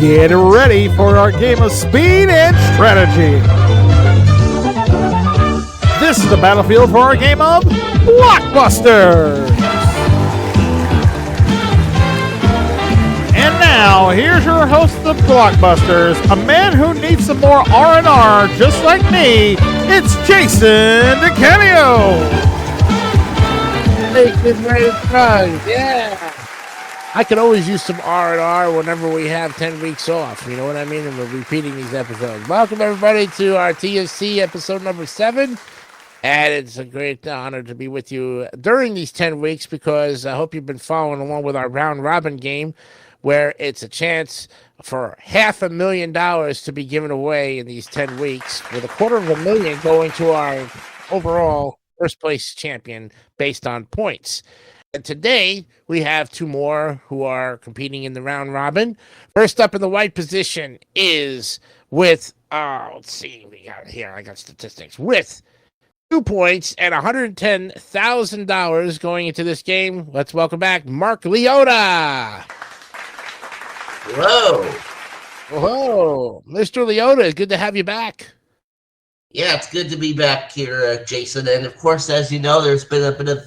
Get ready for our game of speed and strategy. This is the battlefield for our game of Blockbusters. And now, here's your host of Blockbusters, a man who needs some more R&R just like me. It's Jason DeCameo. Hey, good great fun. Yeah. I could always use some R&R whenever we have 10 weeks off. You know what I mean? And we're repeating these episodes. Welcome, everybody, to our TFC episode number 7. And it's a great honor to be with you during these 10 weeks because I hope you've been following along with our round robin game, where it's a chance for $500,000 to be given away in these 10 weeks, with $250,000 going to our overall first place champion based on points. And today we have two more who are competing in the round robin. First up in the white position is with, let's see, we got here, I got statistics, with 2 points and $110,000 going into this game. Let's welcome back Mark Leota. Hello. Whoa, Mr. Leota, good to have you back. Yeah, it's good to be back here, Jason. And of course, as you know, there's been a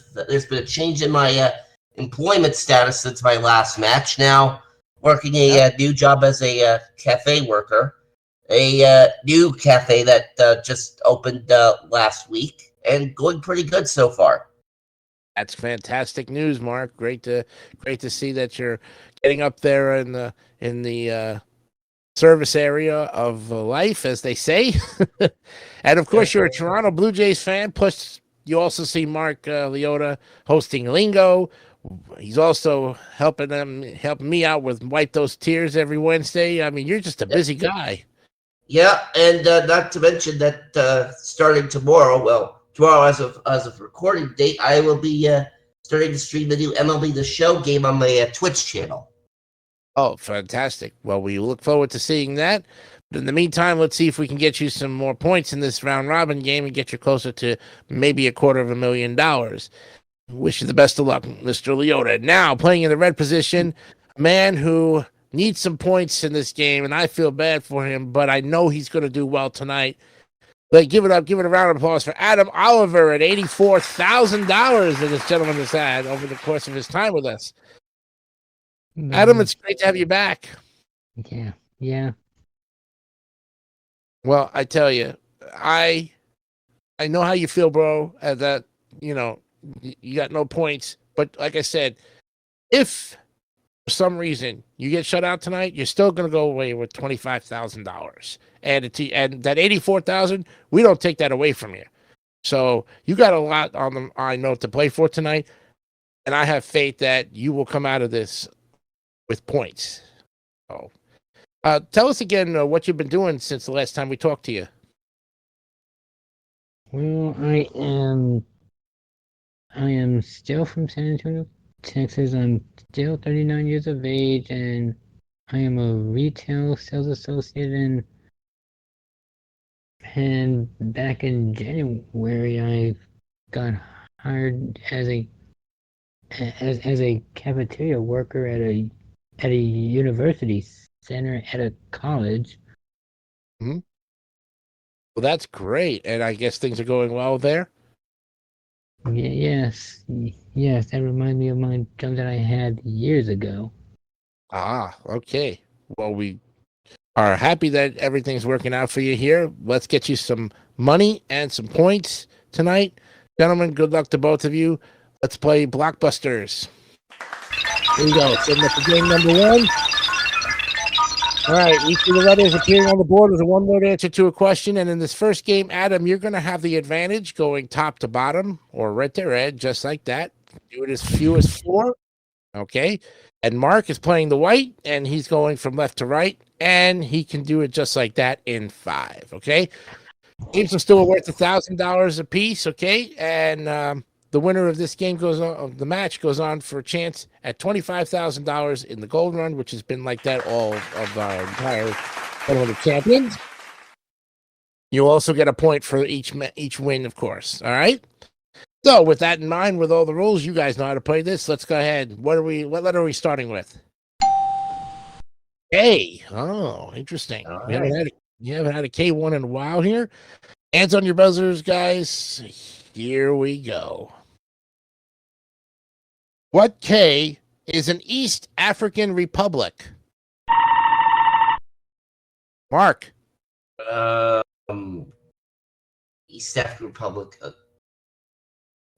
change in my employment status since my last match. Now, working a new job as a cafe worker, a new cafe that just opened last week, and going pretty good so far. That's fantastic news, Mark. Great to see that you're getting up there in the service area of life, as they say. And of course, you're a Toronto Blue Jays fan. Plus, you also see Mark Leota hosting Lingo. He's also helping me out with Wipe Those Tears every Wednesday. I mean, you're just a busy guy. Yeah, and not to mention that starting tomorrow as of recording date, I will be starting to stream the new MLB The Show game on my Twitch channel. Oh, fantastic. Well, we look forward to seeing that. But in the meantime, let's see if we can get you some more points in this round robin game and get you closer to maybe $250,000. Wish you the best of luck, Mr. Leota. Now, playing in the red position, a man who needs some points in this game, and I feel bad for him, but I know he's going to do well tonight. But give it a round of applause for Adam Oliver at $84,000 that this gentleman has had over the course of his time with us. Adam, it's great to have you back. Yeah. Well, I tell you, I know how you feel, bro. That you got no points, but like I said, if for some reason you get shut out tonight, you're still going to go away with $25,000, and that $84,000, we don't take that away from you. So you got a lot on the I know to play for tonight, and I have faith that you will come out of this with points. So, tell us again what you've been doing since the last time we talked to you. Well, I am still from San Antonio, Texas. I'm still 39 years of age, and I am a retail sales associate. And back in January, I got hired as a cafeteria worker at a university center at a college. Mm-hmm. Well, that's great, and I guess things are going well there. Yes. That reminds me of my job that I had years ago. Ah, okay. Well, we are happy that everything's working out for you here. Let's get you some money and some points tonight, gentlemen. Good luck to both of you. Let's play Blockbusters. Here we go. Setting up for game number 1. All right, each of the letters appearing on the board is a one-word answer to a question. And in this first game, Adam, you're going to have the advantage going top to bottom or red to red, just like that. Do it as few as 4. Okay. And Mark is playing the white, and he's going from left to right, and he can do it just like that in 5. Okay. Games are still worth $1,000 a piece. Okay. And, the winner of this game the match goes on for a chance at $25,000 in the gold run, which has been like that all of our entire tournament of champions. You also get a point for each win, of course. All right. So with that in mind, with all the rules, you guys know how to play this. Let's go ahead. What letter are we starting with? K. Oh, interesting. All We right. haven't had a K1 in a while here. Hands on your buzzers, guys. Here we go. What K is an East African republic? Mark. East African Republic.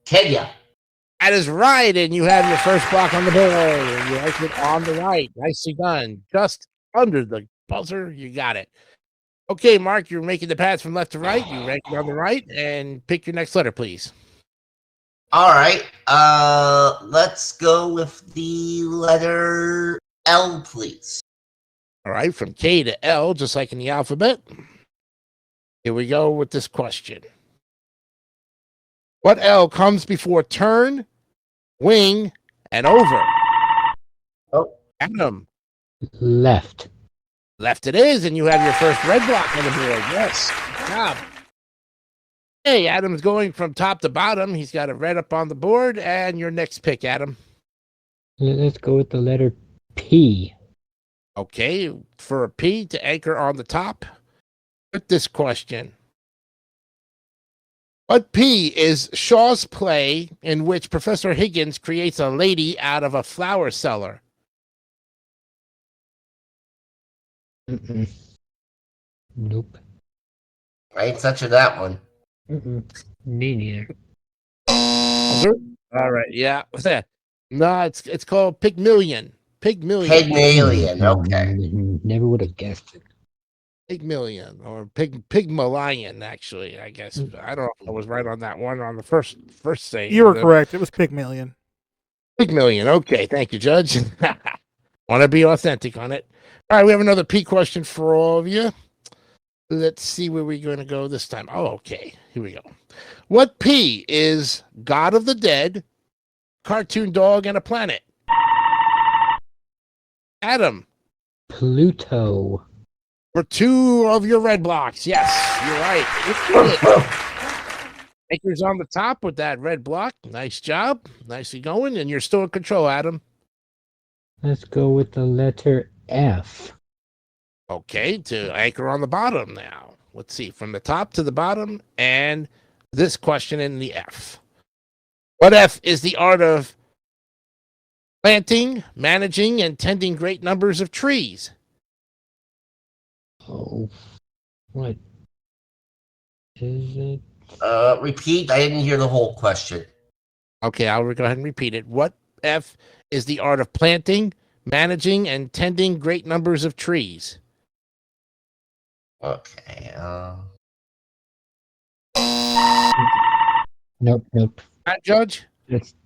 Kenya. That is right, and you have your first block on the board. And you like it on the right. Nicely done. Just under the buzzer, you got it. Okay, Mark, you're making the pass from left to right. You rank it on the right, and pick your next letter, please. All right. Let's go with the letter L, please. All right, from K to L, just like in the alphabet. Here we go with this question. What L comes before turn, wing, and over? Oh. Adam. Left. Left it is, and you have your first red block on the board. Yes. Good job. Hey, Adam's going from top to bottom. He's got a red up on the board, and your next pick, Adam. Let's go with the letter P. Okay, for a P to anchor on the top. With this question. What P is Shaw's play in which Professor Higgins creates a lady out of a flower cellar? Mm-mm. Nope. I ain't touching that one. Mm-mm. Me neither. All right, yeah. No, it's called Pygmalion. Pygmalion. Pygmalion. Okay. Never would have guessed it. Pygmalion or Pygmalion, actually, I guess. I don't know if I was right on that one on the first say. You were correct. It was Pygmalion. Pygmalion. Okay, thank you, Judge. Want to be authentic on it. All right, we have another P question for all of you. Let's see where we're going to go this time. Oh, okay. Here we go. What P is God of the Dead, cartoon dog, and a planet? Adam. Pluto. For 2 of your red blocks. Yes, you're right. Anchor's on the top with that red block. Nice job. Nicely going. And you're still in control, Adam. Let's go with the letter F. Okay, to anchor on the bottom now. Let's see, from the top to the bottom, and this question in the F. What F is the art of planting, managing, and tending great numbers of trees? Oh, what is it? Repeat. I didn't hear the whole question. Okay, I'll go ahead and repeat it. What F is the art of planting, managing, and tending great numbers of trees? Okay. Nope. Judge?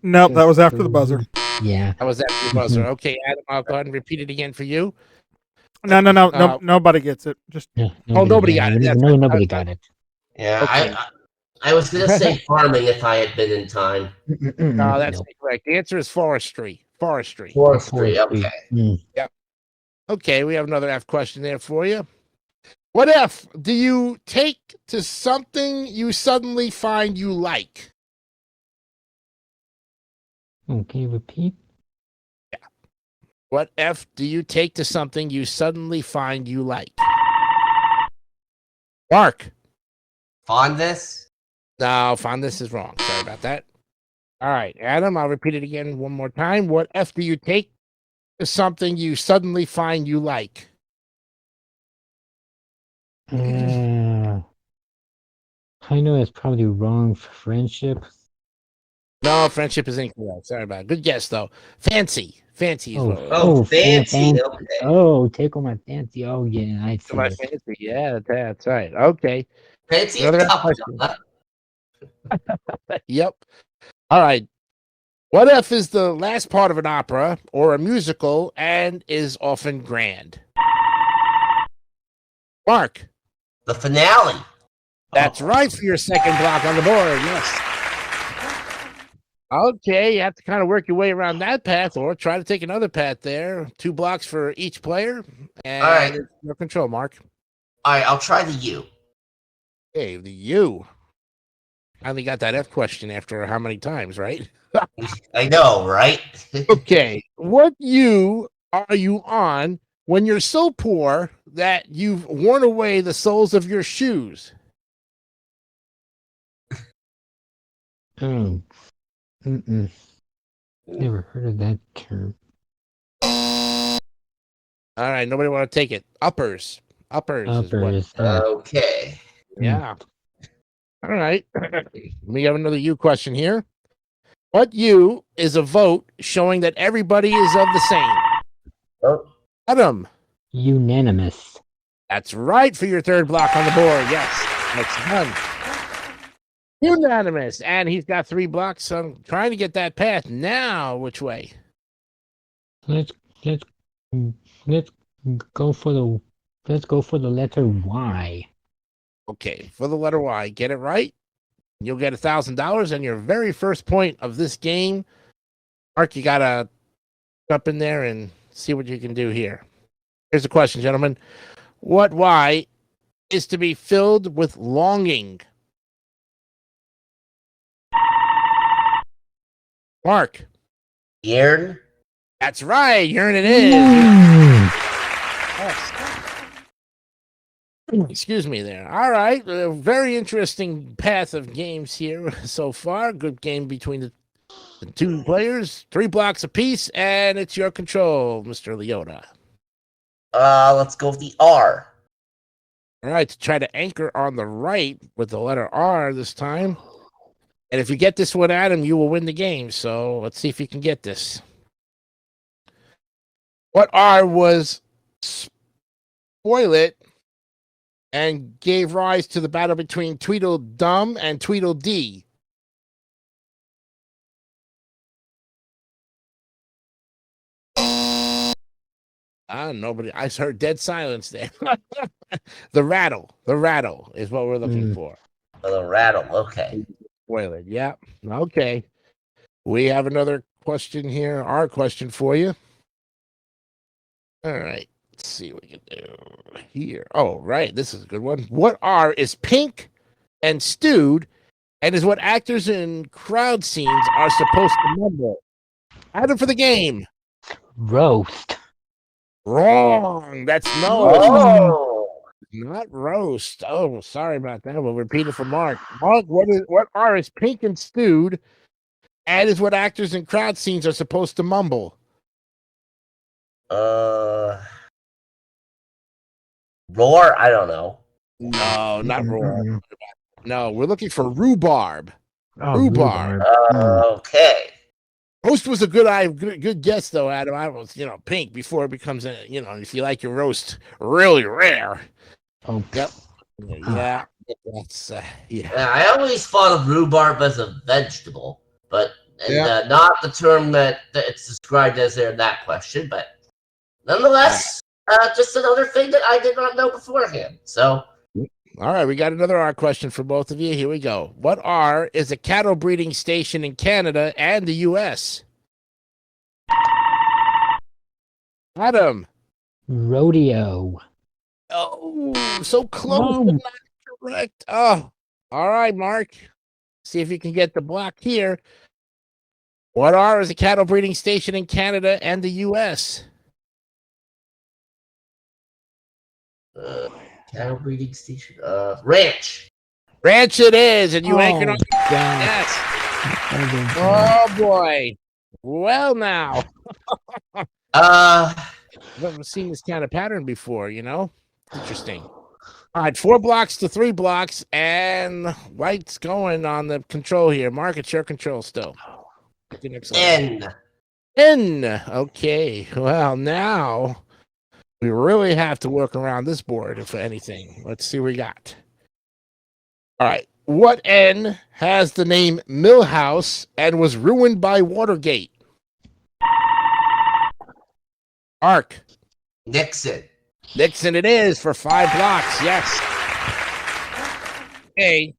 Nope, that was after the buzzer. Yeah. That was after the buzzer. Okay, Adam, I'll go ahead and repeat it again for you. No, nobody gets it. Just Nobody got it. No, nobody got it. Yeah, Okay. I was gonna say farming if I had been in time. No, that's incorrect. The answer is forestry. Forestry. Forestry. Okay. Okay, we have another F question there for you. What F do you take to something you suddenly find you like? Okay, repeat. What F do you take to something you suddenly find you like? Mark. Fondness. No, fondness is wrong. Sorry about that. All right, Adam, I'll repeat it again one more time. What F do you take to something you suddenly find you like? I know that's probably wrong for friendship. No, friendship is incorrect. Sorry about it. Good guess, though. Fancy. Fancy is what it was. Oh, fancy. fancy. Okay. Oh, take on my fancy. Oh, yeah, I see My it. fancy. Yeah, that's right. Okay. Fancy. Another Tough, question. huh? Yep. All right. What F is the last part of an opera or a musical and is often grand? Mark. The finale. That's right for your second block on the board. Yes. Okay, you have to kind of work your way around that path or try to take another path there. 2 blocks for each player. And All right. it's your control, Mark. All right, I'll try the U. Okay, the U. I only got that F question after how many times, right? I know, right? Okay, what U are you on when you're so poor that you've worn away the soles of your shoes? Oh. Mm-mm. Never heard of that term. All right, nobody want to take it. Uppers. Uppers. Is what. Uppers. Okay. Yeah. All right. We have another you question here. What you is a vote showing that everybody is of the same? Oh, Adam. Unanimous. That's right for your third block on the board. Yes. That's done. Unanimous. And he's got 3 blocks. So I'm trying to get that path. Now, which way? Let's go for the letter Y. Okay, for the letter Y. Get it right. You'll get $1,000 and your very first point of this game. Mark, you gotta jump in there and see what you can do here. Here's the question, gentlemen. What Y is to be filled with longing? Mark. Yearn. That's right. Yearn it is. Excuse me there. All right. A very interesting path of games here so far. Good game between the 2 players. 3 blocks apiece, and it's your control, Mr. Leota. Let's go with the R. All right. To try to anchor on the right with the letter R this time. And if you get this one, Adam, you will win the game. So let's see if you can get this. What R was Spoilet and gave rise to the battle between Tweedledum and Tweedledee? Nobody. I heard dead silence there. The rattle is what we're looking for. The rattle. Okay. Spoiler. Yeah. Okay. We have another question here. Our question for you. All right. Let's see what we can do here. Oh, right. This is a good one. What R is pink and stewed and is what actors in crowd scenes are supposed to remember? Adam for the game. Roast. Wrong. That's no. Oh. Not roast. Oh, sorry about that. We'll repeat it for Mark. Mark, what R is pink and stewed and is what actors in crowd scenes are supposed to mumble? Roar? I don't know. No, not roar. No, we're looking for rhubarb. Oh, Rhubarb. Okay. Roast was a good guess though, Adam. I was, pink before it becomes if you like your roast really rare. Oh, yep. Yeah. That's Yeah, I always thought of rhubarb as a vegetable, but not the term that it's described as there in that question. But nonetheless, just another thing that I did not know beforehand. So, all right, we got another R question for both of you. Here we go. What R is a cattle breeding station in Canada and the U.S.? Adam. Rodeo. Oh, so close, but not correct. Oh, all right, Mark. See if you can get the block here. What R is a cattle breeding station in Canada and the U.S.? Cattle breeding station. Ranch. Ranch it is, and you anchored on. God. Yes. Oh boy. Well, now. I've never seen this kind of pattern before. Interesting. All right, 4 blocks to 3 blocks, and White's going on the control here. Mark, it's your control still. N. Okay. Well, now we really have to work around this board, if anything. Let's see what we got. All right. What N has the name Millhouse and was ruined by Watergate? Ark. Nixon. Nixon it is for 5 blocks. Yes. Okay.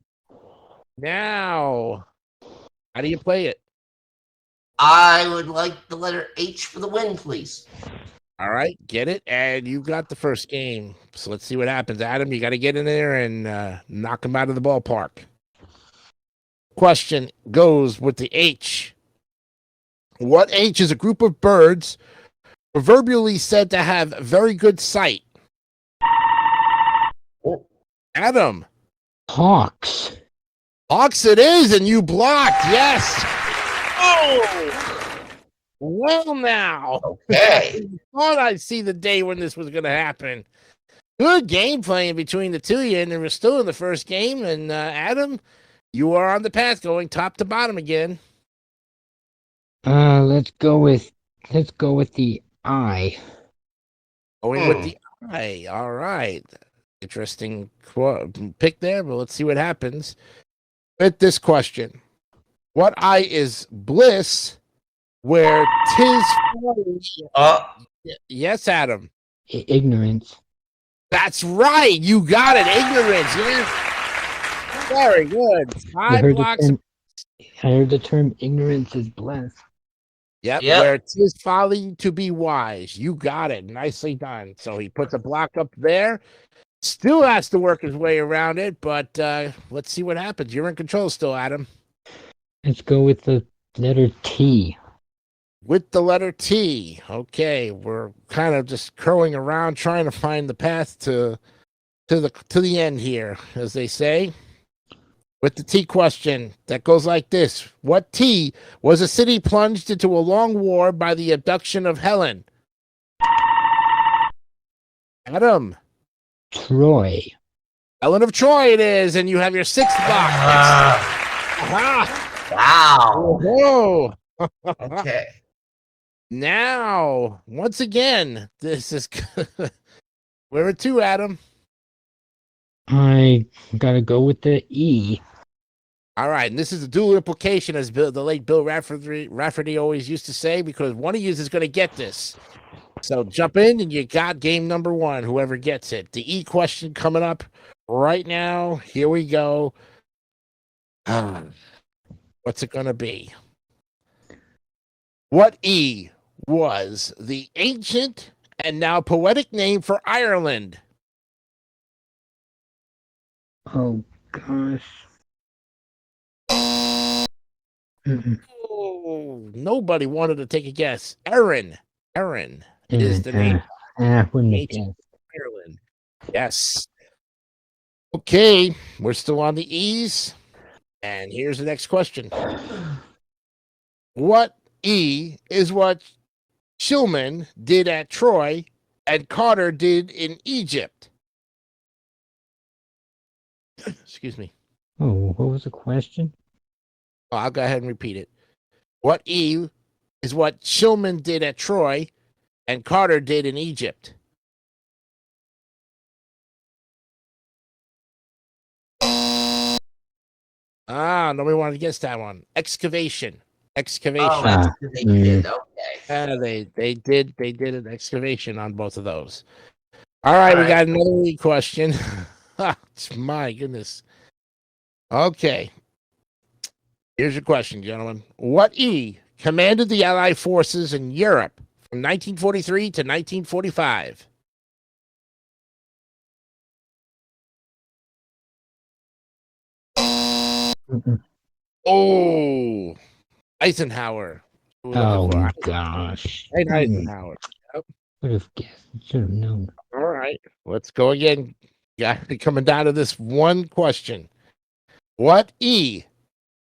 Now, how do you play it? I would like the letter H for the win, please. All right, get it, and you got the first game. So let's see what happens. Adam, you got to get in there and knock him out of the ballpark. Question goes with the H. What H is a group of birds proverbially said to have very good sight? Adam. Hawks. Hawks it is, and you blocked. Yes. Oh. Well, now. Okay. Thought I'd see the day when this was going to happen. Good game playing between the two of you, and we're still in the first game. And Adam, you are on the path going top to bottom again. Let's go with the I. Going with the I. All right. Interesting pick there, but let's see what happens with this question. What I is bliss where 'tis yes, Adam. Ignorance. That's right. You got it. Ignorance. Yes. Very good. I heard the term ignorance is bliss. Yep. Where 'tis folly to be wise. You got it. Nicely done. So he puts a block up there. Still has to work his way around it, but let's see what happens. You're in control still, Adam. Let's go with the letter T. With the letter T. Okay, we're kind of just curling around trying to find the path to the end here, as they say. With the T question that goes like this. What T was a city plunged into a long war by the abduction of Helen? Adam. Troy. Helen of Troy it is, and you have your sixth box. Wow. Whoa. Okay. Now, once again, this is where at two, Adam. I gotta go with the E. All right, and this is a dual implication, as the late Bill Rafferty always used to say, because one of you is going to get this. So jump in, and you got game number one, whoever gets it. The E question coming up right now. Here we go. What's it going to be? What E was the ancient and now poetic name for Ireland? Oh, gosh. Oh, nobody wanted to take a guess. Erin is the name. Wouldn't have Ancient guessed. Ireland. Yes. Okay, we're still on the E's. And here's the next question. What E is what Shilman did at Troy and Carter did in Egypt? Excuse me. Oh, what was the question? Oh, I'll go ahead and repeat it. What E is what Shilman did at Troy and Carter did in Egypt? Nobody wanted to guess that one. Excavation. Oh, excavation. Okay. They did an excavation on both of those. All right, we got another question. My goodness. Okay. Here's your question, gentlemen. What E commanded the Allied forces in Europe from 1943 to 1945? Oh, Eisenhower. Oh, gosh. Eisenhower. Yep. Would have guessed. Should have known. All right, let's go again. Yeah, coming down to this one question. What E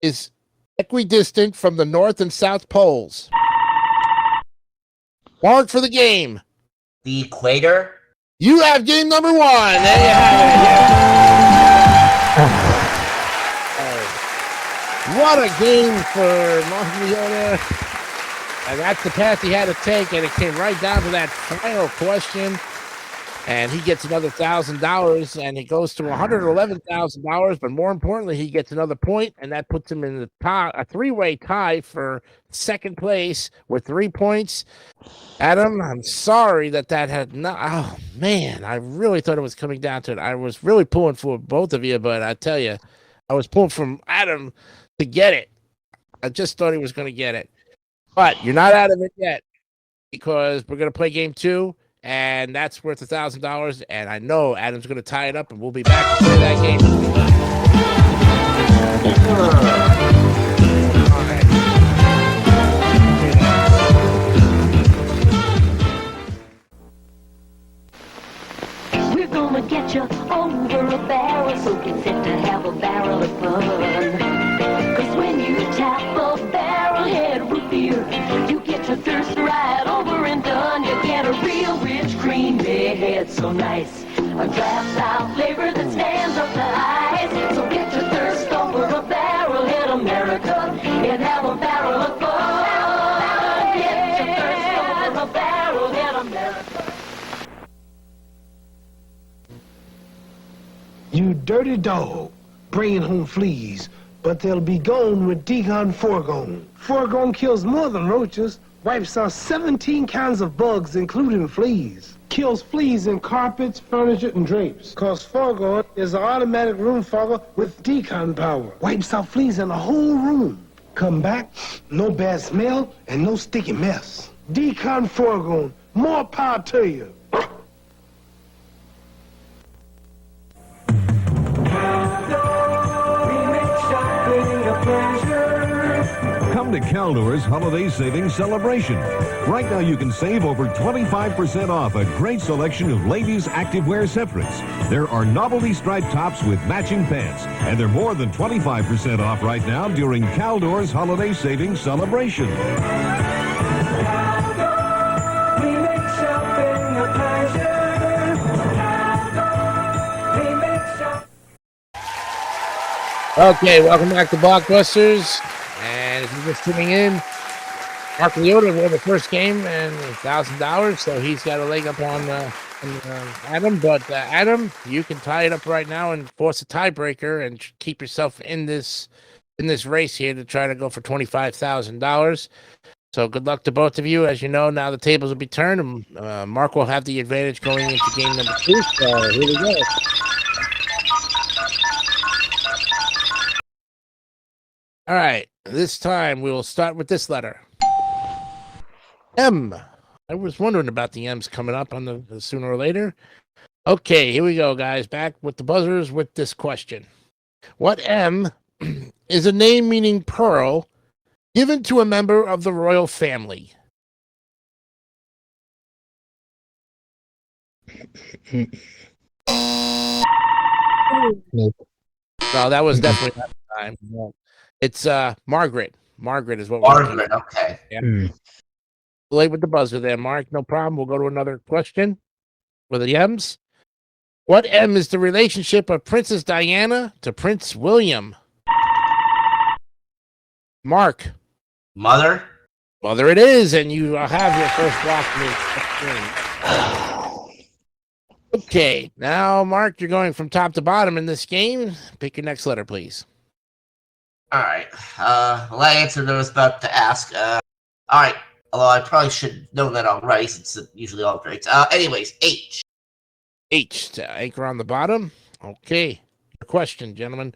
is equidistant from the North and South poles? Mark for the game. The equator. You have game number one. There you have it. What a game for Mariota. And that's the path he had to take, and it came right down to that final question. And he gets another $1,000, and it goes to $111,000. But more importantly, he gets another point, and that puts him in the top, a three-way tie for second place with 3 points. Adam, I'm sorry that had not. Oh man, I really thought it was coming down to it. I was really pulling for both of you, but I tell you, I was pulling from Adam to get it. I just thought he was going to get it. But you're not out of it yet, because we're going to play game two, and that's worth $1,000. And I know Adam's going to tie it up, and we'll be back to play that game. get you over a barrel, so get set to have a barrel of fun. Cause when you tap a barrel head root beer, you get your thirst right over and done. You get a real rich creamy head, so nice. A draft style flavor that stands up to eyes. So get your thirst over a barrel head, America, and have a barrel of fun. Get your thirst over a barrel head, America. You dirty dog, bringing home fleas, but they'll be gone with Deacon Forgone. Forgone kills more than roaches, wipes out 17 kinds of bugs, including fleas. Kills fleas in carpets, furniture, and drapes. Cause Forgone is an automatic room fogger with decon power. Wipes out fleas in the whole room. Come back, no bad smell, and no sticky mess. Decon Forgone, more power to you. Come to Caldor's Holiday Savings Celebration. Right now you can save over 25% off a great selection of ladies' activewear separates. There are novelty striped tops with matching pants, and they're more than 25% off right now during Caldor's Holiday Savings Celebration. Okay, welcome back to Blockbusters. And if you're just tuning in, Mark Leota won the first game and $1,000, so he's got a leg up on Adam. But Adam, you can tie it up right now and force a tiebreaker and keep yourself in this race here to try to go for $25,000. So good luck to both of you. As you know, now the tables will be turned, and Mark will have the advantage going into game number 2. So here we go. All right, this time we will start with this letter. M. I was wondering about the M's coming up on the sooner or later. Okay, here we go, guys. Back with the buzzers with this question. What M is a name meaning pearl given to a member of the royal family? Nope. No, that was definitely not the time. No. It's Margaret. Margaret is what we're Margaret, okay. Yeah. Late with the buzzer there, Mark. No problem. We'll go to another question with the M's. What M is the relationship of Princess Diana to Prince William? Mark. Mother? Mother it is, and you have your first block. Okay, now, Mark, you're going from top to bottom in this game. Pick your next letter, please. All right. Well, I answered what I was about to ask. All right. Although I probably should know that already since it usually alternates. Anyways, H. H to anchor on the bottom. Okay. Your question, gentlemen.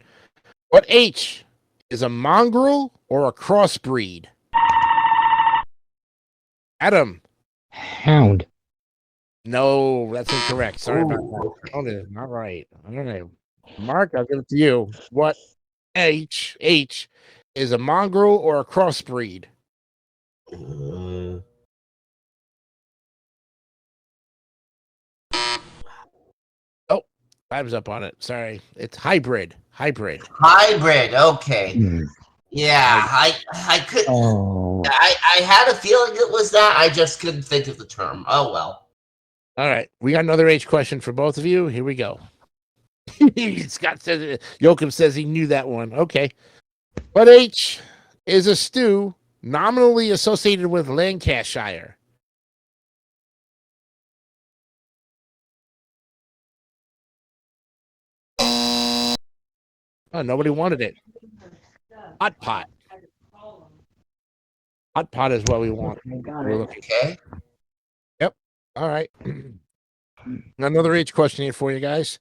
What H is a mongrel or a crossbreed? Adam. Hound. No, that's incorrect. Sorry about that. Oh, not right. All right. Mark, I'll give it to you. What H is a mongrel or a crossbreed? Oh, time's up on it. Sorry. It's hybrid. Hybrid. Okay. Yeah, I couldn't. Oh. I had a feeling it was that. I just couldn't think of the term. Oh well. All right. We got another H question for both of you. Here we go. Scott says Joachim says he knew that one. Okay. What H is a stew nominally associated with Lancashire? Oh, nobody wanted it. Hot pot. Hot pot is what we want. Okay. Yep. All right. Another H question here for you guys.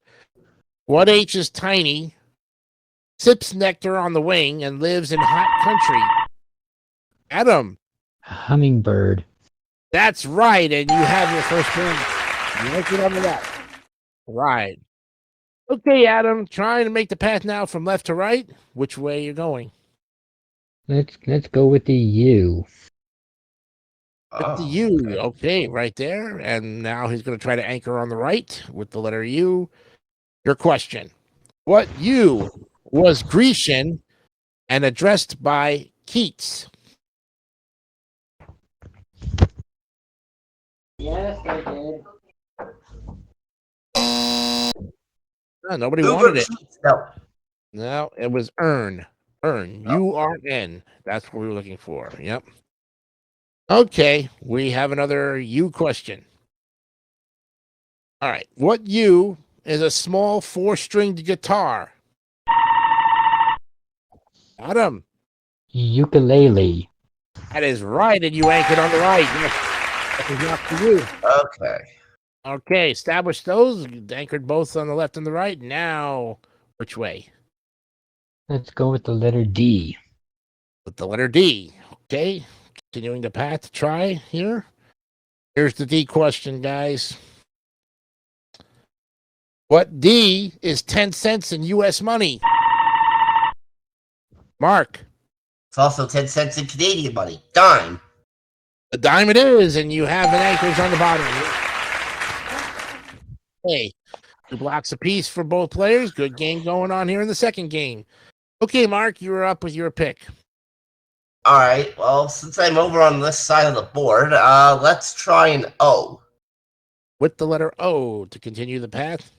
What H is tiny, sips nectar on the wing, and lives in hot country? Adam. Hummingbird. That's right, and you have your first point. You like it on the left. Right. Okay, Adam, trying to make the path now from left to right. Which way are you going? Let's go with the U. With the U. Okay, right there. And now he's going to try to anchor on the right with the letter U. Your question. What U was Grecian and addressed by Keats? Yes, I did. Oh, nobody Uber wanted it. Keats. No. No, it was Earn. Earn. U-R-N. That's what we were looking for. Yep. Okay, we have another U question. All right. What U is a small 4-stringed guitar? Adam. Ukulele. That is right, and you anchored on the right. Yes. That is not for you. Okay. Okay, established those. Anchored both on the left and the right. Now, which way? Let's go with the letter D. With the letter D. Okay, continuing the path to try here. Here's the D question, guys. What D is 10 cents in U.S. money? Mark. It's also 10 cents in Canadian money. Dime. A dime it is, and you have an anchors on the bottom. Hey, 2 blocks apiece for both players. Good game going on here in the second game. Okay, Mark, you're up with your pick. All right. Well, since I'm over on this side of the board, let's try an O. With the letter O to continue the path.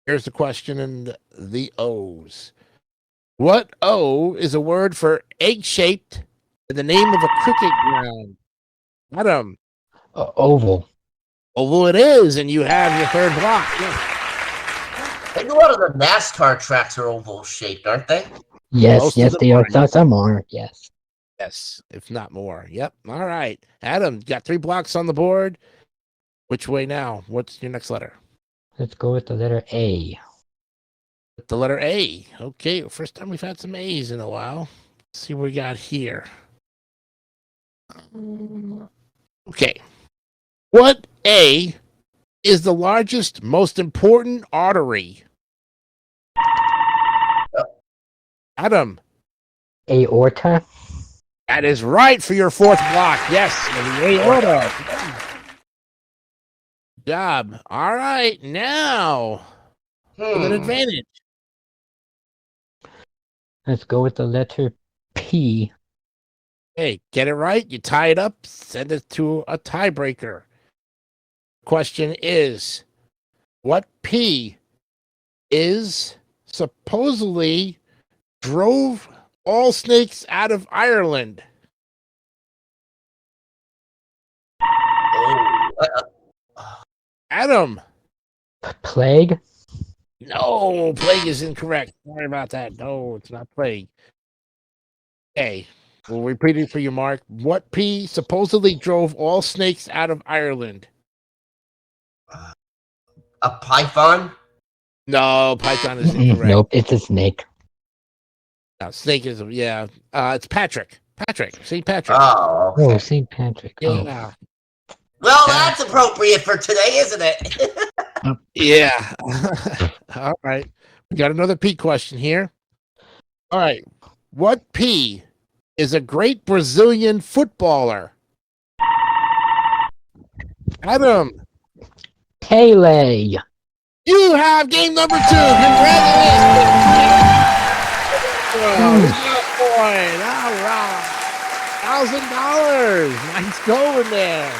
Here's the question and the O's. What O is a word for egg-shaped in the name of a cricket ground? Adam. Oval. Oval it is, and you have your third block. Yeah. I think a lot of the NASCAR tracks are oval shaped, aren't they? Yes, Most yes, of they them are. Some are. Yes. Yes, if not more. Yep. All right. Adam, got 3 blocks on the board. Which way now? What's your next letter? Let's go with the letter A. With the letter A. Okay, first time we've had some A's in a while. Let's see what we got here. Okay. What A is the largest, most important artery? Adam. Aorta. That is right for your 4th block. Yes, the aorta. Good job. All right, now with an advantage. Let's go with the letter P. Hey, get it right. You tie it up, send it to a tiebreaker. Question is, what P is supposedly drove all snakes out of Ireland? Adam. Plague. No, plague is incorrect. Sorry about that. No, it's not plague. Okay, we'll repeat it for you, Mark. What P supposedly drove all snakes out of Ireland? A python? No, python is incorrect. Nope, it's a snake. No, snake is, yeah. It's Patrick. St. Patrick. Oh, okay. Oh, St. Patrick. Yeah. Well, that's appropriate for today, isn't it? Yeah. All right. We got another P question here. All right. What P is a great Brazilian footballer? Adam. Pele. You have game number 2. Congratulations. Good point. All right. $1,000. Nice going there.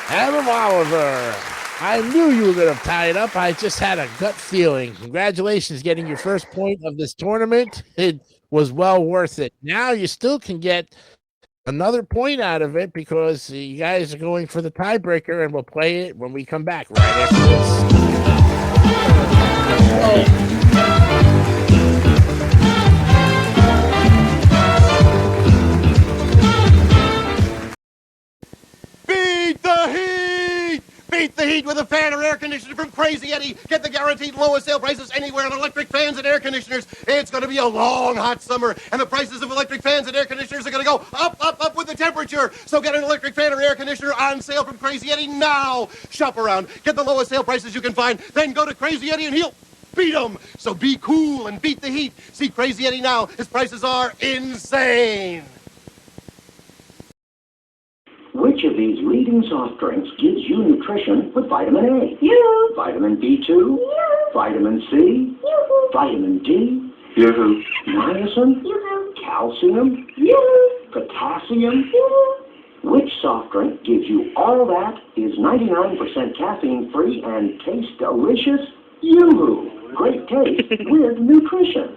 Adam Oliver. I knew you were going to tie it up. I just had a gut feeling. Congratulations getting your first point of this tournament. It was well worth it. Now you still can get another point out of it because you guys are going for the tiebreaker, and we'll play it when we come back right after this. Beat the heat! Beat the heat with a fan or air conditioner from Crazy Eddie. Get the guaranteed lowest sale prices anywhere on electric fans and air conditioners. It's going to be a long, hot summer, and the prices of electric fans and air conditioners are going to go up, up, up with the temperature. So get an electric fan or air conditioner on sale from Crazy Eddie now. Shop around, get the lowest sale prices you can find, then go to Crazy Eddie and he'll beat them. So be cool and beat the heat. See Crazy Eddie now. His prices are insane. of these leading soft drinks gives you nutrition with vitamin A, yoo-hoo. Vitamin B2, yoo-hoo. Vitamin C, yoo-hoo. Vitamin D, yoo-hoo. Niacin, yoo-hoo. Calcium, yoo-hoo. Potassium, yoo-hoo. Which soft drink gives you all that, is 99% caffeine-free, and tastes delicious? Yoo-hoo. Great taste with nutrition.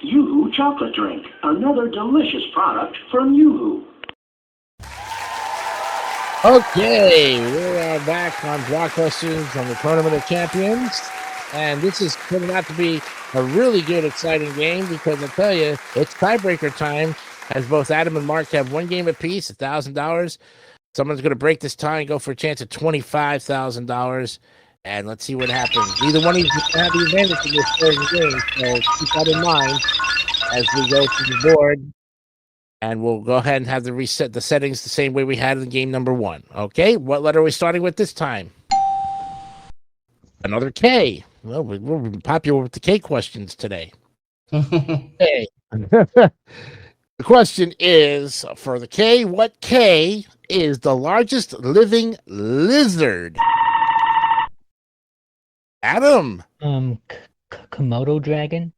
Yoo-hoo chocolate drink, another delicious product from Yoo-hoo. Okay, we are back on Blockbusters on the Tournament of Champions. And this is turning out to be a really good, exciting game because I tell you, it's tiebreaker time as both Adam and Mark have one game apiece, $1,000. Someone's going to break this tie and go for a chance at $25,000. And let's see what happens. Neither one of you can have the advantage in this third game, so keep that in mind as we go to the board. And we'll go ahead and have to reset the settings the same way we had in game number one. Okay, what letter are we starting with this time? Another K. Well, we're popular with the K questions today. K. The question is, for the K, what K is the largest living lizard? Adam. Komodo dragon.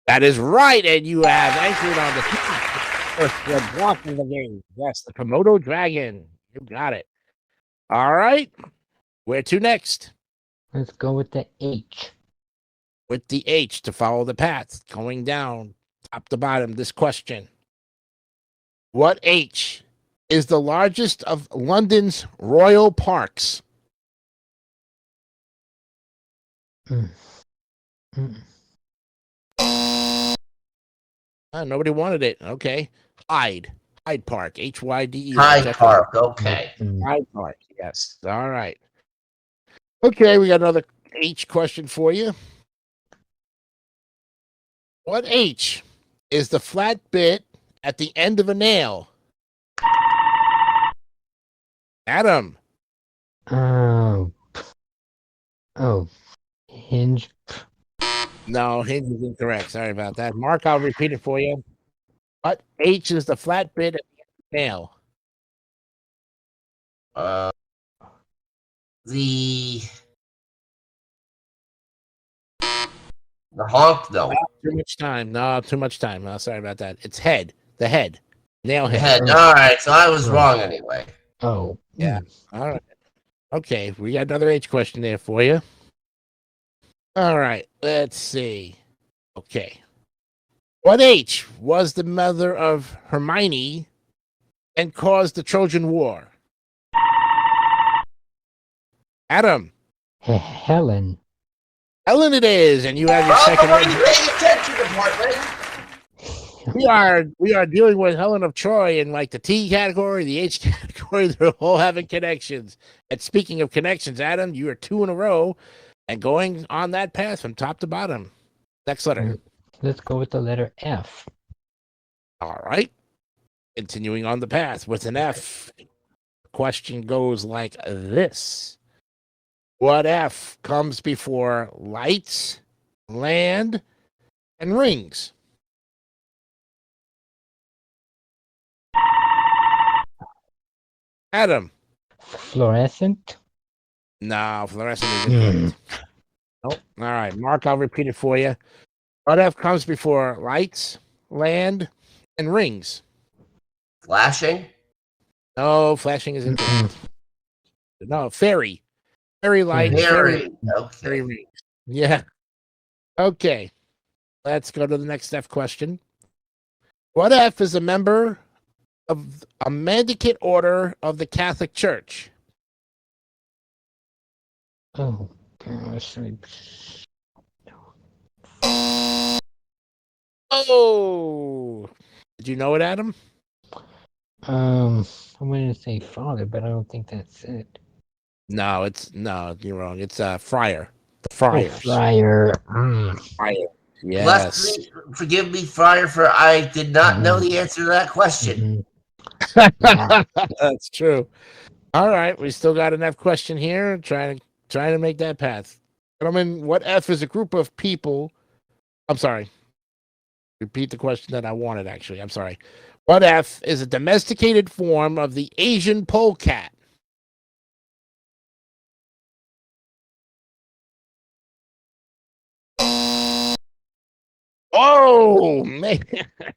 That is right, and you have entered on the first block of the game. Yes, the Komodo dragon. You got it. All right. Where to next? Let's go with the H. With the H to follow the path, going down top to bottom. This question: what H is the largest of London's royal parks? Nobody wanted it. Okay. Hyde Park. Hyde. Hyde Park. Okay. Hyde Park. Yes. All right. Okay, we got another H question for you. What H is the flat bit at the end of a nail? Adam. Hinge. No, hinge is incorrect. Sorry about that. Mark, I'll repeat it for you. What H is the flat bit at the end of the nail? The honk, though. Too much time. No, too much time. No, sorry about that. It's head. The head. Nail head. Head. All right, so I was wrong anyway. Oh. Yeah. All right. Okay, we got another H question there for you. All right, let's see. Okay. What H was the mother of Hermione and caused the Trojan War? Adam. Helen. Helen it is, and you have your second Are one. you paying attention, department? We are dealing with Helen of Troy in like the T category, the H category. They're all having connections. And speaking of connections, Adam, you are 2 in a row and going on that path from top to bottom. Next letter. Let's go with the letter F. All right. Continuing on the path with an F. The question goes like this. What F comes before lights, land, and rings? Adam. Fluorescent. No, fluorescent is incorrect. Nope. All right, Mark, I'll repeat it for you. What F comes before lights, land, and rings? Flashing? No, flashing is incorrect. No, fairy. Fairy light. Fairy. Okay. Fairy rings. Yeah. Okay. Let's go to the next F question. What F is a member of a mendicant order of the Catholic Church? Oh, gosh. Oh. Did you know it, Adam? I'm going to say father, but I don't think that's it. No, you're wrong. It's friar. The friars. Oh, friar. Friar. Yes. Forgive me, Friar, for I did not know the answer to that question. That's true. All right, we still got an F question here. Trying to make that path. Gentlemen, what F is a group of people? I'm sorry. Repeat the question that I wanted, actually. I'm sorry. What F is a domesticated form of the Asian polecat? Oh, man.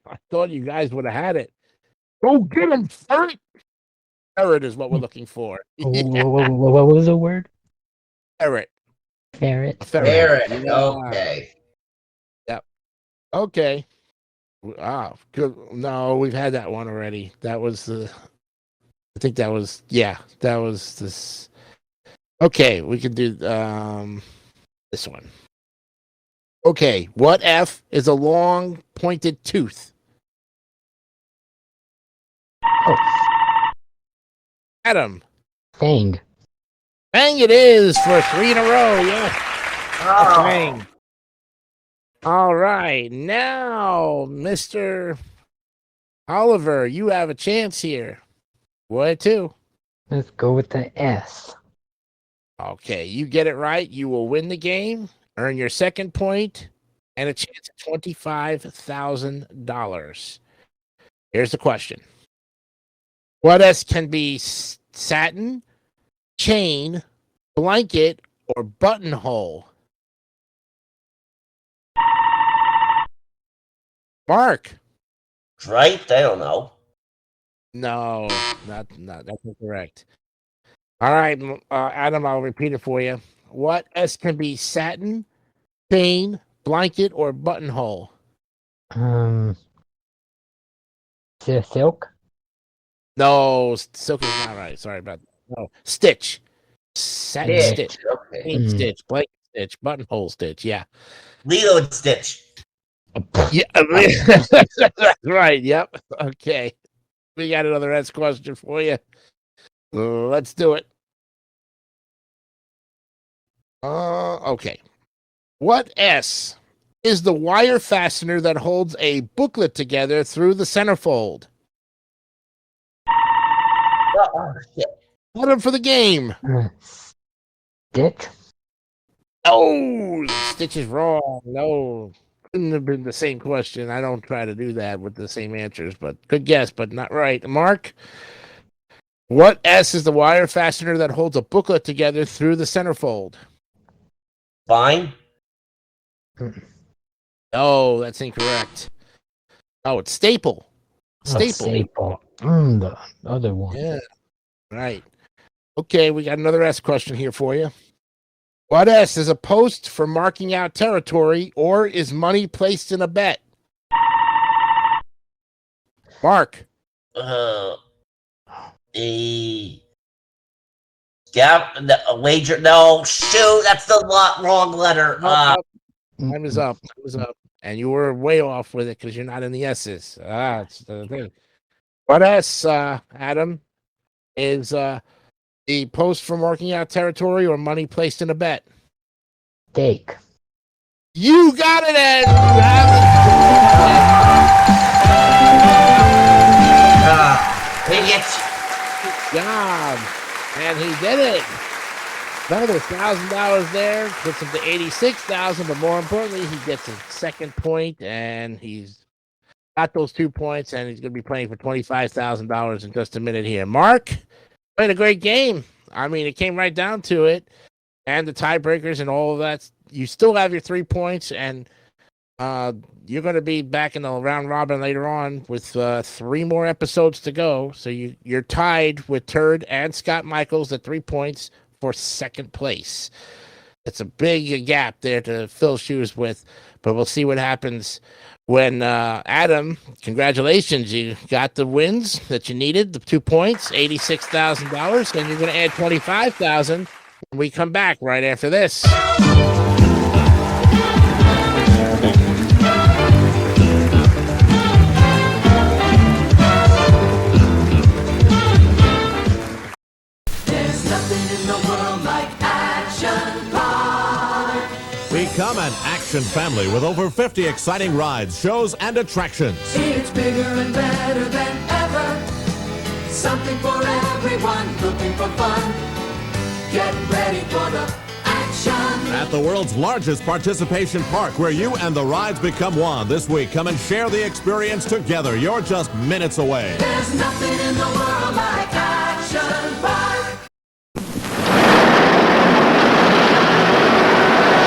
I thought you guys would have had it. Go get him, ferret. Ferret is what we're looking for. What was the word? Ferret. Ferret. Ferret. Yeah. Okay. Yep. Okay. Ah, good. No, we've had that one already. That was the. I think that was. Yeah, that was this. Okay, we can do this one. Okay, what F is a long pointed tooth? Oh, Adam. fang. Fang it is for 3 in a row. Yes. Oh. Fang. All right. Now, Mr. Oliver, you have a chance here. What, two? Let's go with the S. Okay, you get it right. You will win the game, earn your second point, and a chance at $25,000. Here's the question. What S can be satin, chain, blanket, or buttonhole? Mark. Right? I don't know. No, not that's incorrect. All right, Adam, I'll repeat it for you. What S can be satin, chain, blanket, or buttonhole? Silk. No, silk is not right. Sorry about that. No, stitch. Satin stitch. Okay. Chain stitch, blanket stitch, buttonhole stitch. Yeah. Lilo and Stitch. Yeah. That's right. Yep. Okay. We got another S question for you. Let's do it. Okay. What S is the wire fastener that holds a booklet together through the centerfold? Oh, shit. Put him for the game. Stitch. Oh, Stitch is wrong. No, couldn't have been the same question. I don't try to do that with the same answers, but good guess, but not right. Mark, what S is the wire fastener that holds a booklet together through the centerfold? Fine. Oh, that's incorrect. Oh, it's staple. Staple. Staple. The other one. Yeah, right. Okay, we got another S question here for you. What S is a post for marking out territory, or is money placed in a bet? Mark. A wager. No, shoot, that's the wrong letter. Time is up. Time is up. And you were way off with it because you're not in the S's. It's the thing. What S, Adam, is the post for marking out territory or money placed in a bet? Steak. You got it, Ed. Idiot. Job. And he did it. Another $1,000 there. Puts him to $86,000, but more importantly, he gets a second point, and he's got those 2 points, and he's going to be playing for $25,000 in just a minute here. Mark, played a great game. I mean, it came right down to it, and the tiebreakers and all of that. You still have your 3 points, and you're going to be back in the round robin later on with 3 more episodes to go. So you're tied with Turd and Scott Michaels at 3 points for second place. It's a big gap there to fill shoes with, but we'll see what happens when Adam, congratulations, you got the wins that you needed, the 2 points, $86,000, and you're going to add $25,000 when we come back right after this. Become an action family with over 50 exciting rides, shows, and attractions. It's bigger and better than ever. Something for everyone looking for fun. Get ready for the action. at the world's largest participation park where you and the rides become one. This week, come and share the experience together. You're just minutes away. There's nothing in the world like Action Park.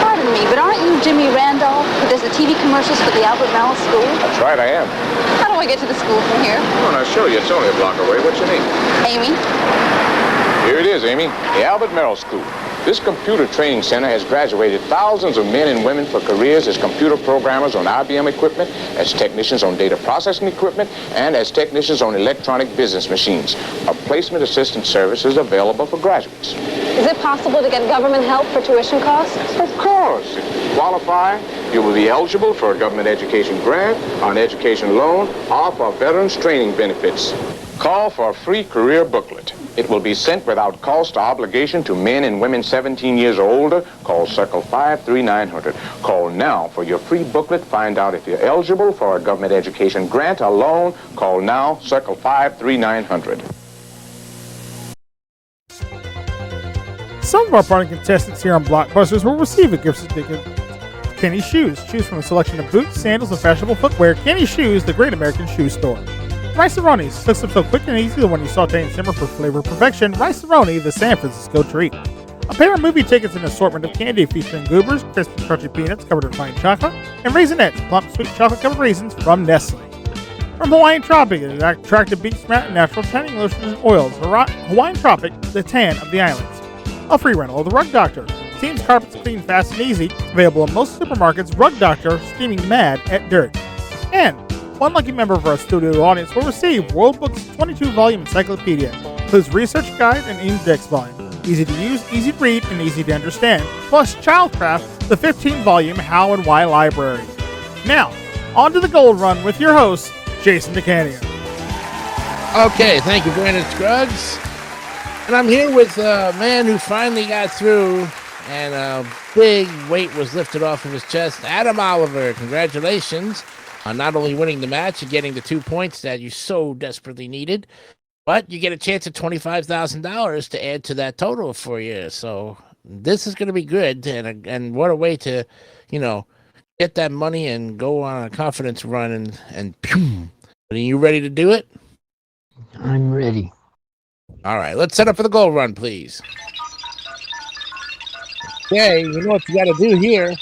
Pardon me, but aren't you Jimmy Randolph, who does the TV commercials for the Albert Merrill School? That's right, I am. How do I get to the school from here? Oh, I'll show you. It's only a block away. What's your name? Amy? Here it is, Amy. The Albert Merrill School. This computer training center has graduated thousands of men and women for careers as computer programmers on IBM equipment, as technicians on data processing equipment, and as technicians on electronic business machines. A placement assistance service is available for graduates. Is it possible to get government help for tuition costs? Of course. If you qualify, you will be eligible for a government education grant, an education loan, or for veterans training benefits. Call for a free career booklet. It will be sent without cost or obligation to men and women 17 years or older. Call Circle 53900. Call now for your free booklet. Find out if you're eligible for a government education grant or loan. Call now, Circle 53900. Some of our partner contestants here on Blockbusters will receive a gift certificate to Kenny's Shoes. Choose from a selection of boots, sandals, and fashionable footwear. Kenny's Shoes, the great American shoe store. Rice-A-Ronis, cooks them so quick and easy that when you saute and simmer for flavor perfection. Rice-A-Roni, the San Francisco treat. A pair of movie tickets and an assortment of candy featuring goobers, crispy crunchy peanuts covered in fine chocolate, and Raisinets, plump sweet chocolate-covered raisins from Nestle. From Hawaiian Tropic, an attractive beach mat and natural tanning lotions and oils. Hawaiian Tropic, the tan of the islands. A free rental of the Rug Doctor. Team's carpets clean fast and easy. Available in most supermarkets. Rug Doctor, steaming mad at dirt. And one lucky member of our studio audience will receive World Book's 22-volume encyclopedia. Includes research guide and index volume. Easy to use, easy to read, and easy to understand. Plus Childcraft, the 15-volume How and Why library. Now, on to the Gold Run with your host, Jason DeCanio. Okay, thank you, Brandon Scruggs. And I'm here with a man who finally got through, and a big weight was lifted off of his chest. Adam Oliver, congratulations on not only winning the match and getting the 2 points that you so desperately needed, but you get a chance at $25,000 to add to that total for you. So this is going to be good, and what a way to, get that money and go on a confidence run and are you ready to do it? I'm ready. All right, let's set up for the gold run, please. Okay, you know what you got to do here.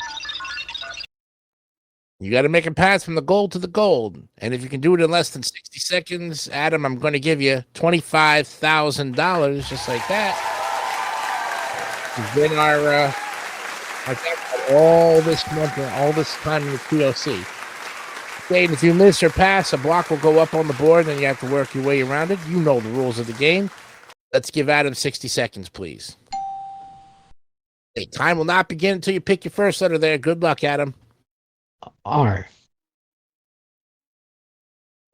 You got to make a pass from the gold to the gold. And if you can do it in less than 60 seconds, Adam, I'm going to give you $25,000, just like that. You've been our all this month, all this time in the POC. Okay, and if you miss or pass, a block will go up on the board, and you have to work your way around it. You know the rules of the game. Let's give Adam 60 seconds, please. Okay, time will not begin until you pick your first letter there. Good luck, Adam. R.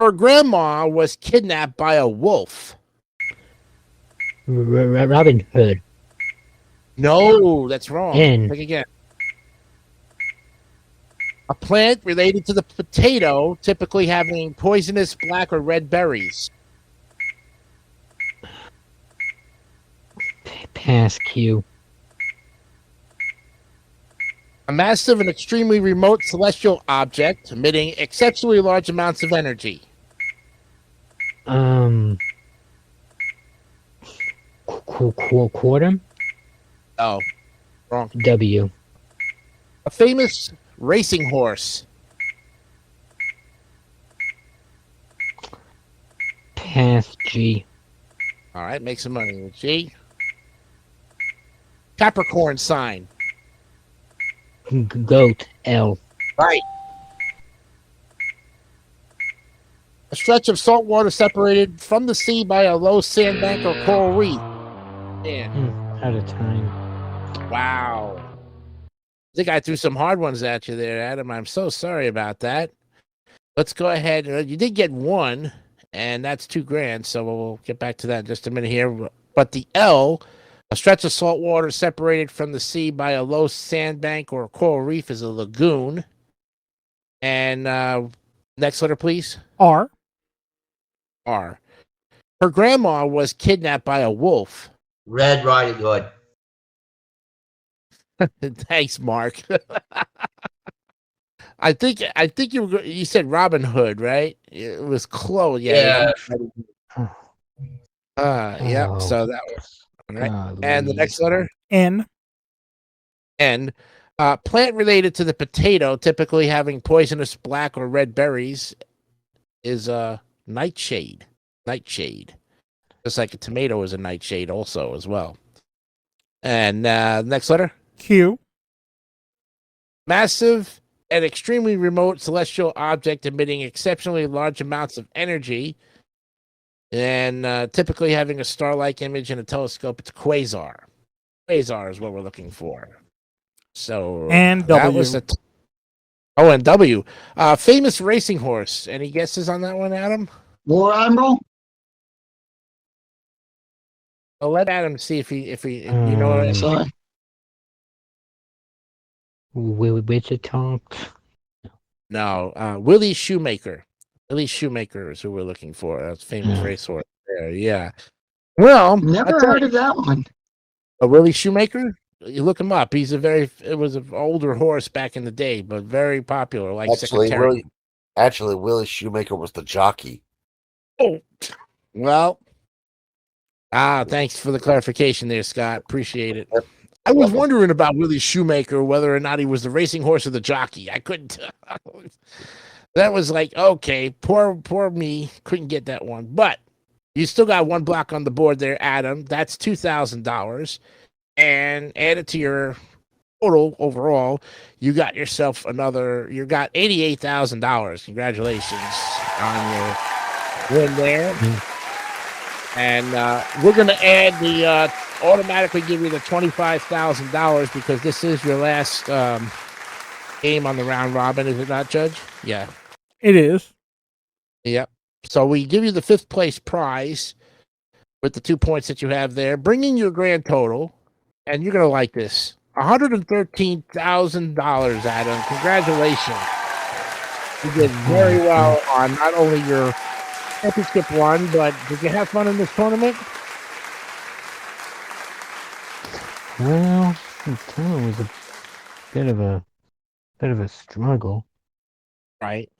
Her grandma was kidnapped by a wolf. Robin Hood. No, that's wrong. N. Pick again. A plant related to the potato, typically having poisonous black or red berries. Pass Q. A massive and extremely remote celestial object emitting exceptionally large amounts of energy. Quantum? Oh, wrong. W. A famous racing horse. Pass G. All right, make some money with G. Capricorn sign. Goat. L. Right. A stretch of salt water separated from the sea by a low sandbank or coral reef. Man. Out of time. Wow. I think I threw some hard ones at you there, Adam. I'm so sorry about that. Let's go ahead. You did get one, and that's $2,000, so we'll get back to that in just a minute here. But the L, a stretch of salt water separated from the sea by a low sandbank or coral reef, is a lagoon. And next letter, please. R. R. Her grandma was kidnapped by a wolf. Red Riding Hood. Thanks, Mark. I think you said Robin Hood, right? It was close. Yeah. Yep. Oh, So that was right. God, And the Louise. next letter, N. N. Plant related to the potato, typically having poisonous black or red berries, is nightshade. Nightshade. Just like a tomato is a nightshade also as well. And next letter, Q. massive and extremely remote celestial object emitting exceptionally large amounts of energy and typically having a star-like image in a telescope. It's a quasar. Quasar is what we're looking for. So And that W. was and W. Famous racing horse. Any guesses on that one, Adam? War Admiral? I'll let Adam see if he you know what Sorry. Wichita. No, Willie Shoemaker. Willie Shoemaker is who we're looking for. That's famous racehorse there. Yeah. Well, Never heard of that one. A Willie Shoemaker? You look him up. It was an older horse back in the day, but very popular, like Secretary. Willie Shoemaker was the jockey. Oh, well. Thanks for the clarification there, Scott. Appreciate it. I was wondering about Willie Shoemaker, whether or not he was the racing horse or the jockey. I couldn't. That was like, okay, poor me, couldn't get that one. But you still got one block on the board there, Adam. That's $2,000, and add it to your total overall. You got yourself you got $88,000. Congratulations on your win there. And we're going to add the automatically give you the $25,000 because this is your last game on the round robin, is it not, Judge? Yeah. It is. Yep. So we give you the 5th place prize with the 2 points that you have there, bringing your grand total, and you're going to like this, $113,000, Adam. Congratulations. You did very well on not only your championship one, but did you have fun in this tournament? Well, the tournament was a bit of a struggle. Right.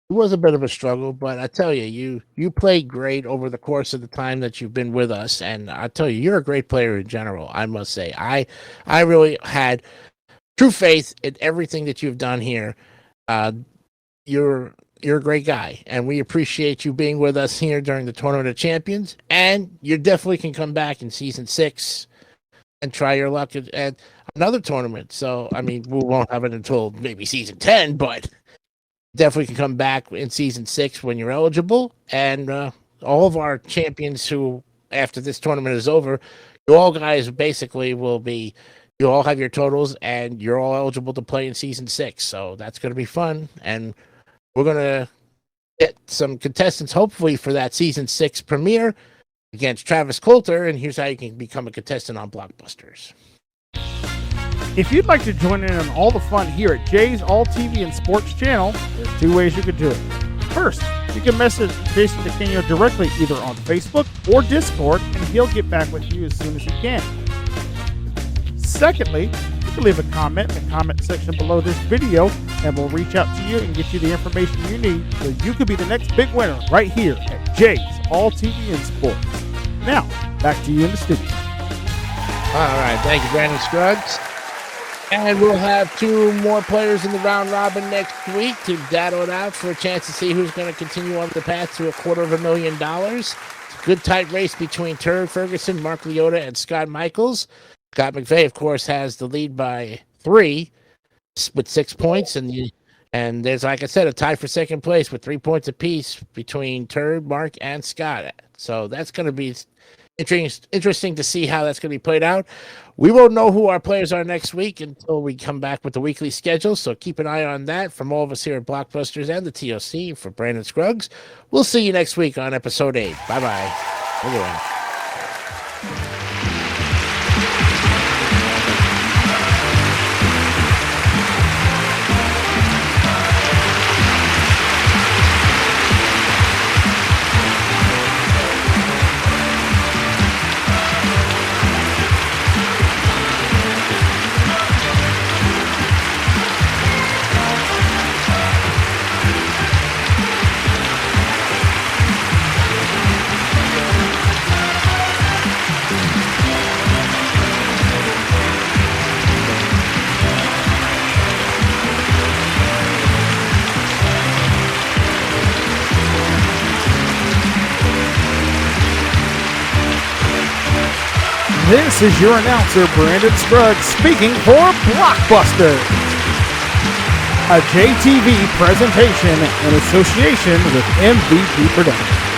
It was a bit of a struggle, but I tell you, you played great over the course of the time that you've been with us, and I tell you, you're a great player in general. I must say, I really had true faith in everything that you've done here. You're a great guy, and we appreciate you being with us here during the Tournament of Champions. And you definitely can come back in season 6 and try your luck at another tournament. So, I mean, we won't have it until maybe season 10, but definitely can come back in season 6 when you're eligible. And all of our champions who, after this tournament is over, you all guys basically you all have your totals, and you're all eligible to play in season 6. So that's going to be fun. And we're going to get some contestants, hopefully, for that season 6 premiere against Travis Coulter. And here's how you can become a contestant on Blockbusters. If you'd like to join in on all the fun here at Jay's All TV and Sports channel, there's 2 ways you could do it. First, you can message Jason DeCanio directly either on Facebook or Discord, and he'll get back with you as soon as he can. Secondly, you can leave a comment in the comment section below this video, and we'll reach out to you and get you the information you need so you could be the next big winner right here at Jay's All TV and Sports. Now, back to you in the studio. All right. Thank you, Brandon Scruggs. And we'll have 2 more players in the round robin next week to battle it out for a chance to see who's going to continue on the path to $250,000. It's a good tight race between Turd Ferguson, Mark Leota, and Scott Michaels. Scott McVeigh, of course, has the lead by 3 with 6 points. And there's, like I said, a tie for second place with 3 points apiece between Turd, Mark, and Scott. So that's going to be interesting to see how that's going to be played out. We won't know who our players are next week until we come back with the weekly schedule, so keep an eye on that from all of us here at Blockbusters and the TOC. For Brandon Scruggs, we'll see you next week on episode 8. Bye-bye. Everyone. this is your announcer, Brandon Scruggs, speaking for Blockbusters, a JTV presentation in association with MVP Productions.